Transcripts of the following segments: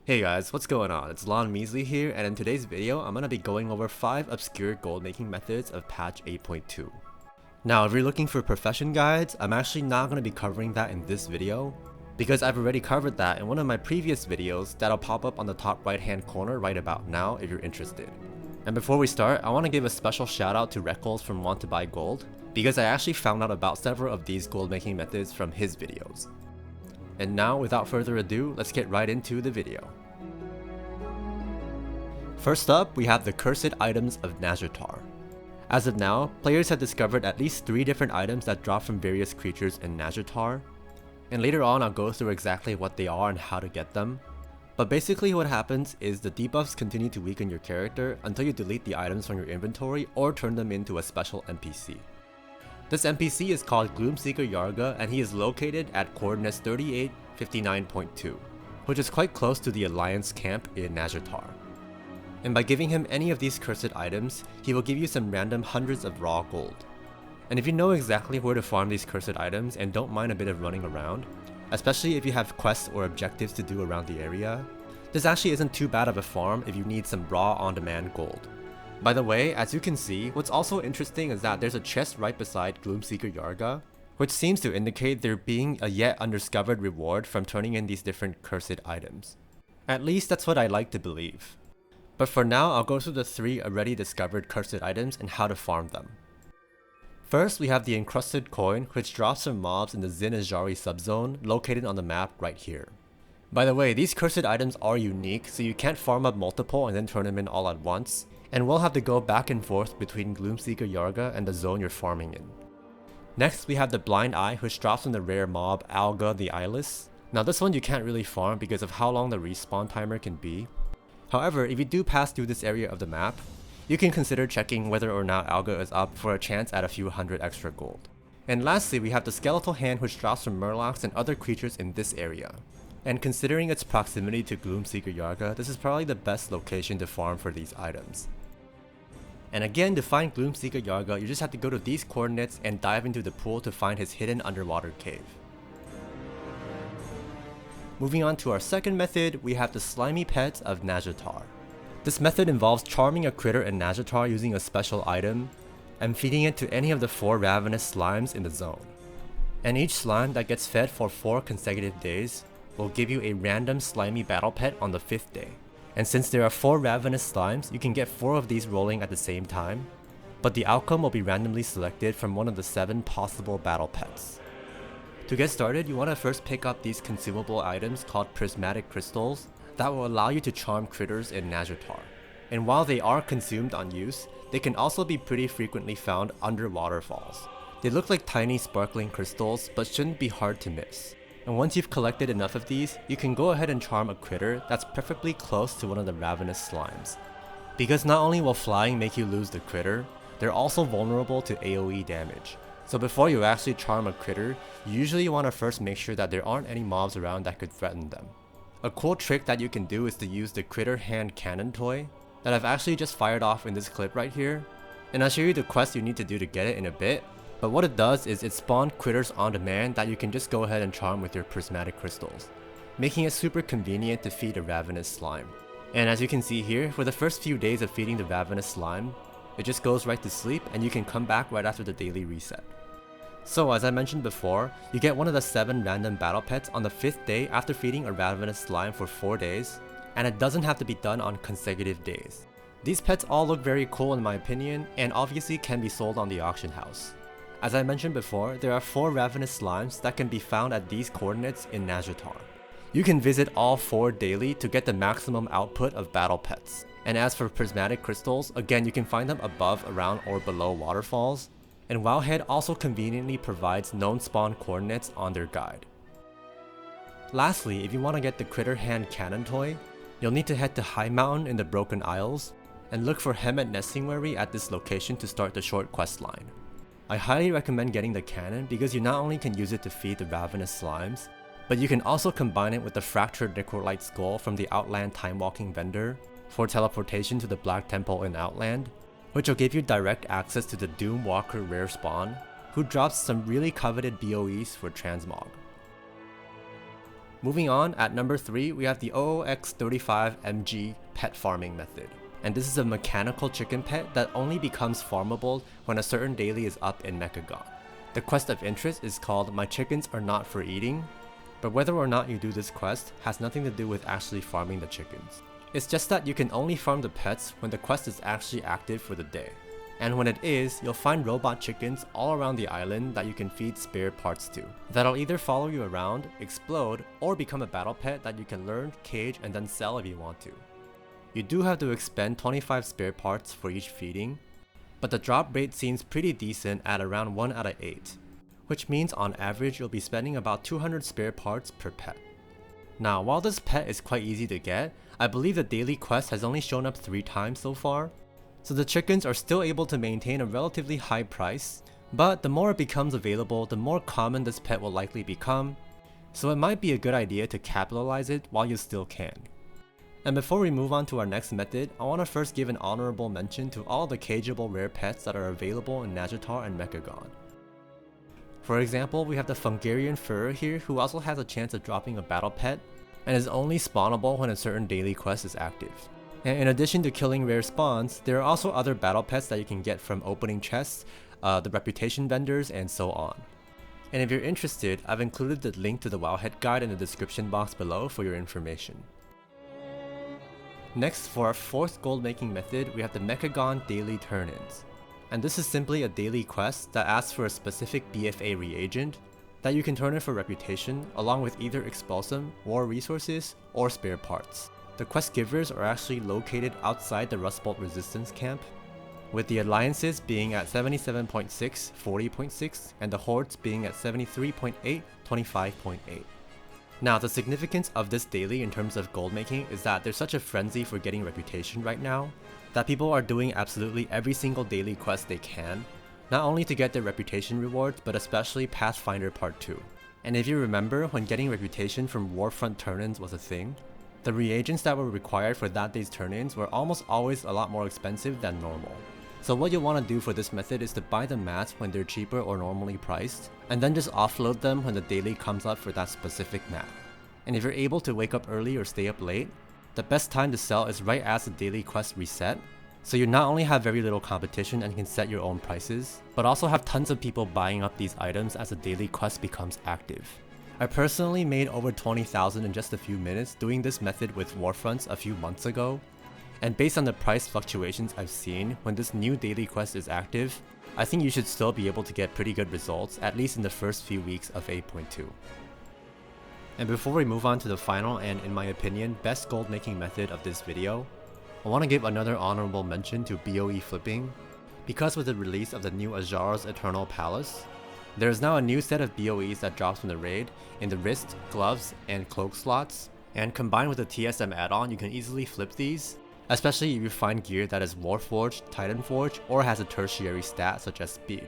Hey guys, what's going on? It's Lon Measley here, and in today's video, I'm gonna be going over 5 obscure gold making methods of patch 8.2. Now, if you're looking for profession guides, I'm actually not gonna be covering that in this video, because I've already covered that in one of my previous videos that'll pop up on the top right hand corner right about now if you're interested. And before we start, I want to give a special shout out to Reckles from Want to Buy Gold, because I actually found out about several of these gold making methods from his videos. And now, without further ado, let's get right into the video. First up, we have the Cursed Items of Nazjatar. As of now, players have discovered at least 3 different items that drop from various creatures in Nazjatar, and later on I'll go through exactly what they are and how to get them. But basically what happens is the debuffs continue to weaken your character until you delete the items from your inventory or turn them into a special NPC. This NPC is called Gloomseeker Yarga, and he is located at coordinates 3859.2, which is quite close to the Alliance camp in Nazjatar. And by giving him any of these cursed items, he will give you some random hundreds of raw gold. And if you know exactly where to farm these cursed items and don't mind a bit of running around, especially if you have quests or objectives to do around the area, this actually isn't too bad of a farm if you need some raw on-demand gold. By the way, as you can see, what's also interesting is that there's a chest right beside Gloomseeker Yarga, which seems to indicate there being a yet undiscovered reward from turning in these different cursed items. At least that's what I like to believe. But for now, I'll go through the 3 already discovered cursed items and how to farm them. First, we have the Encrusted Coin, which drops from mobs in the Zinajari subzone, located on the map right here. By the way, these cursed items are unique, so you can't farm up multiple and then turn them in all at once, and will have to go back and forth between Gloomseeker Yarga and the zone you're farming in. Next, we have the Blind Eye, which drops from the rare mob Alga the Eyeless. Now this one you can't really farm because of how long the respawn timer can be. However, if you do pass through this area of the map, you can consider checking whether or not Alga is up for a chance at a few hundred extra gold. And lastly, we have the Skeletal Hand, which drops from Murlocs and other creatures in this area. And considering its proximity to Gloomseeker Yarga, this is probably the best location to farm for these items. And again, to find Gloomseeker Yarga, you just have to go to these coordinates and dive into the pool to find his hidden underwater cave. Moving on to our second method, we have the Slimey Pet of Nazjatar. This method involves charming a critter in Nazjatar using a special item, and feeding it to any of the 4 ravenous slimes in the zone. And each slime that gets fed for 4 consecutive days will give you a random slimy battle pet on the 5th day. And since there are 4 ravenous slimes, you can get 4 of these rolling at the same time, but the outcome will be randomly selected from one of the 7 possible battle pets. To get started, you want to first pick up these consumable items called prismatic crystals that will allow you to charm critters in Nazjatar. And while they are consumed on use, they can also be pretty frequently found under waterfalls. They look like tiny sparkling crystals, but shouldn't be hard to miss. And once you've collected enough of these, you can go ahead and charm a critter that's preferably close to one of the ravenous slimes. Because not only will flying make you lose the critter, they're also vulnerable to AoE damage. So before you actually charm a critter, you usually want to first make sure that there aren't any mobs around that could threaten them. A cool trick that you can do is to use the Critter Hand Cannon toy that I've actually just fired off in this clip right here. And I'll show you the quest you need to do to get it in a bit, but what it does is it spawns critters on demand that you can just go ahead and charm with your prismatic crystals, making it super convenient to feed a ravenous slime. And as you can see here, for the first few days of feeding the ravenous slime, it just goes right to sleep and you can come back right after the daily reset. So as I mentioned before, you get one of the 7 random battle pets on the 5th day after feeding a ravenous slime for 4 days, and it doesn't have to be done on consecutive days. These pets all look very cool in my opinion, and obviously can be sold on the auction house. As I mentioned before, there are 4 ravenous slimes that can be found at these coordinates in Nazjatar. You can visit all 4 daily to get the maximum output of battle pets. And as for prismatic crystals, again you can find them above, around, or below waterfalls. And Wowhead also conveniently provides known spawn coordinates on their guide. Lastly, if you want to get the Critter Hand Cannon toy, you'll need to head to High Mountain in the Broken Isles, and look for Hemet Nestingwary at this location to start the short quest line. I highly recommend getting the cannon because you not only can use it to feed the ravenous slimes, but you can also combine it with the Fractured Necrolite Skull from the Outland Time Walking vendor for teleportation to the Black Temple in Outland, which will give you direct access to the Doom Walker rare spawn, who drops some really coveted BOEs for transmog. Moving on, at number 3, we have the OOX35MG pet farming method. And this is a mechanical chicken pet that only becomes farmable when a certain daily is up in Mechagon. The quest of interest is called My Chickens Are Not For Eating, but whether or not you do this quest has nothing to do with actually farming the chickens. It's just that you can only farm the pets when the quest is actually active for the day. And when it is, you'll find robot chickens all around the island that you can feed spare parts to. That'll either follow you around, explode, or become a battle pet that you can learn, cage, and then sell if you want to. You do have to expend 25 spare parts for each feeding, but the drop rate seems pretty decent at around 1 out of 8, which means on average you'll be spending about 200 spare parts per pet. Now, while this pet is quite easy to get, I believe the daily quest has only shown up 3 times so far, so the chickens are still able to maintain a relatively high price, but the more it becomes available, the more common this pet will likely become, so it might be a good idea to capitalize it while you still can. And before we move on to our next method, I want to first give an honorable mention to all the cageable rare pets that are available in Nazjatar and Mechagon. For example, we have the Fungarian Furrer here, who also has a chance of dropping a battle pet, and is only spawnable when a certain daily quest is active. And in addition to killing rare spawns, there are also other battle pets that you can get from opening chests, the reputation vendors, and so on. And if you're interested, I've included the link to the Wowhead guide in the description box below for your information. Next, for our 4th gold making method, we have the Mechagon Daily Turn-ins. And this is simply a daily quest that asks for a specific BFA reagent that you can turn in for reputation, along with either Expulsum, war resources, or spare parts. The quest givers are actually located outside the Rust Bolt Resistance camp, with the alliances being at 77.6, 40.6, and the hordes being at 73.8, 25.8. Now, the significance of this daily in terms of gold making is that there's such a frenzy for getting reputation right now, that people are doing absolutely every single daily quest they can, not only to get their reputation rewards, but especially Pathfinder Part 2. And if you remember, when getting reputation from Warfront turn-ins was a thing, the reagents that were required for that day's turn-ins were almost always a lot more expensive than normal. So what you'll want to do for this method is to buy the mats when they're cheaper or normally priced, and then just offload them when the daily comes up for that specific mat. And if you're able to wake up early or stay up late, the best time to sell is right as the daily quest reset, so you not only have very little competition and can set your own prices, but also have tons of people buying up these items as the daily quest becomes active. I personally made over 20,000 in just a few minutes doing this method with Warfronts a few months ago, and based on the price fluctuations I've seen, when this new daily quest is active, I think you should still be able to get pretty good results, at least in the first few weeks of 8.2. And before we move on to the final and, in my opinion, best gold making method of this video, I want to give another honorable mention to BOE flipping, because with the release of the new Azhar's Eternal Palace, there is now a new set of BOEs that drops from the raid in the wrist, gloves, and cloak slots, and combined with the TSM add-on, you can easily flip these, especially if you find gear that is Warforged, Titanforged, or has a tertiary stat such as speed.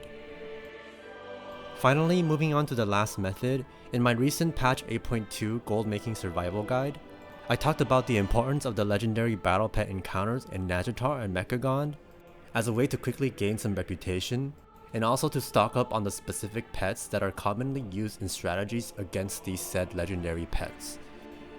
Finally, moving on to the last method, in my recent patch 8.2 gold making survival guide, I talked about the importance of the legendary battle pet encounters in Nazjatar and Mechagon as a way to quickly gain some reputation, and also to stock up on the specific pets that are commonly used in strategies against these said legendary pets.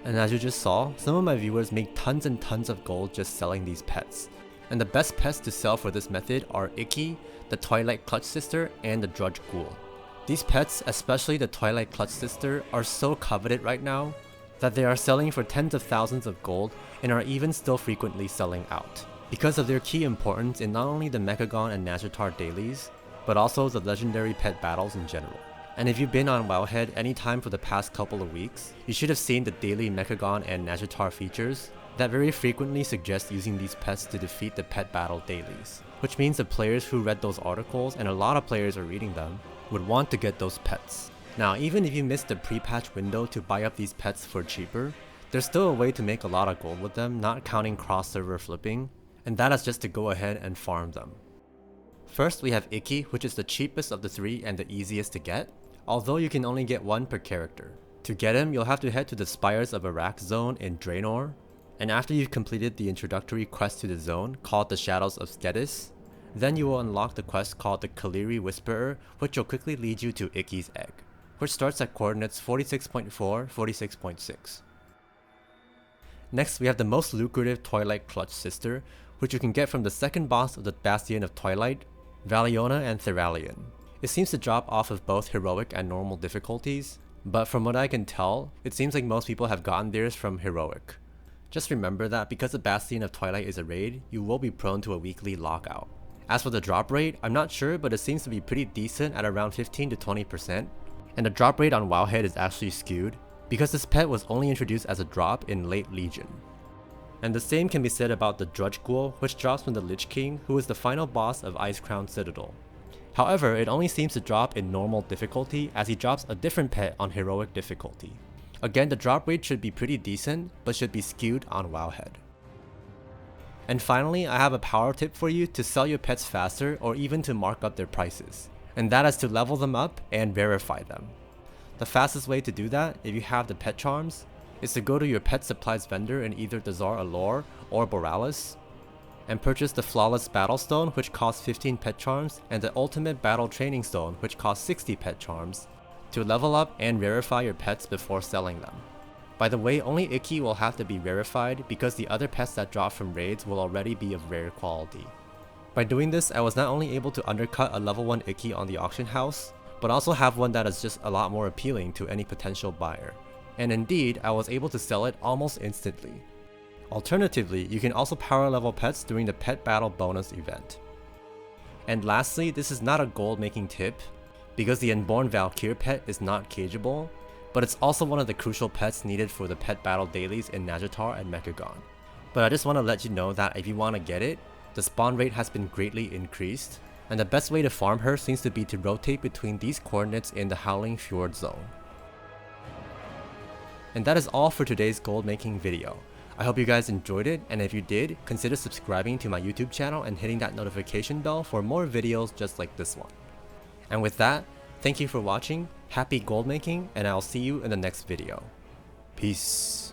And as you just saw, some of my viewers make tons and tons of gold just selling these pets. And the best pets to sell for this method are Icky, the Twilight Clutch Sister, and the Drudge Ghoul. These pets, especially the Twilight Clutch Sister, are so coveted right now that they are selling for tens of thousands of gold and are even still frequently selling out, because of their key importance in not only the Mechagon and Nazjatar dailies, but also the legendary pet battles in general. And if you've been on Wowhead anytime for the past couple of weeks, you should have seen the daily Mechagon and Nazjatar features that very frequently suggest using these pets to defeat the pet battle dailies, which means the players who read those articles, and a lot of players are reading them, would want to get those pets. Now, even if you missed the pre-patch window to buy up these pets for cheaper, there's still a way to make a lot of gold with them, not counting cross-server flipping, and that is just to go ahead and farm them. First, we have Icky, which is the cheapest of the 3 and the easiest to get, although you can only get 1 per character. To get him, you'll have to head to the Spires of Arak zone in Draenor, and after you've completed the introductory quest to the zone, called the Shadows of Skedis, then you will unlock the quest called the Kaliri Whisperer, which will quickly lead you to Icky's egg, which starts at coordinates 46.4, 46.6. Next, we have the most lucrative Twilight Clutch Sister, which you can get from the second boss of the Bastion of Twilight, Valiona and Thiralion. It seems to drop off of both heroic and normal difficulties, but from what I can tell, it seems like most people have gotten theirs from heroic. Just remember that because the Bastion of Twilight is a raid, you will be prone to a weekly lockout. As for the drop rate, I'm not sure, but it seems to be pretty decent at around 15 to 20%, and the drop rate on Wowhead is actually skewed, because this pet was only introduced as a drop in late Legion. And the same can be said about the Drudge Ghoul, which drops from the Lich King, who is the final boss of Icecrown Citadel. However, it only seems to drop in normal difficulty as he drops a different pet on heroic difficulty. Again, the drop rate should be pretty decent, but should be skewed on Wowhead. And finally, I have a power tip for you to sell your pets faster or even to mark up their prices, and that is to level them up and verify them. The fastest way to do that, if you have the pet charms, is to go to your pet supplies vendor in either the Tsar Allure or Borealis, and purchase the Flawless Battle Stone, which costs 15 pet charms, and the Ultimate Battle Training Stone, which costs 60 pet charms, to level up and verify your pets before selling them. By the way, only Icky will have to be verified because the other pets that drop from raids will already be of rare quality. By doing this, I was not only able to undercut a level 1 Icky on the auction house, but also have one that is just a lot more appealing to any potential buyer. And indeed, I was able to sell it almost instantly. Alternatively, you can also power level pets during the Pet Battle bonus event. And lastly, this is not a gold making tip, because the Unborn Valkyr pet is not cageable, but it's also one of the crucial pets needed for the Pet Battle dailies in Nazjatar and Mechagon. But I just want to let you know that if you want to get it, the spawn rate has been greatly increased, and the best way to farm her seems to be to rotate between these coordinates in the Howling Fjord zone. And that is all for today's gold making video. I hope you guys enjoyed it, and if you did, consider subscribing to my YouTube channel and hitting that notification bell for more videos just like this one. And with that, thank you for watching, happy gold making, and I'll see you in the next video. Peace.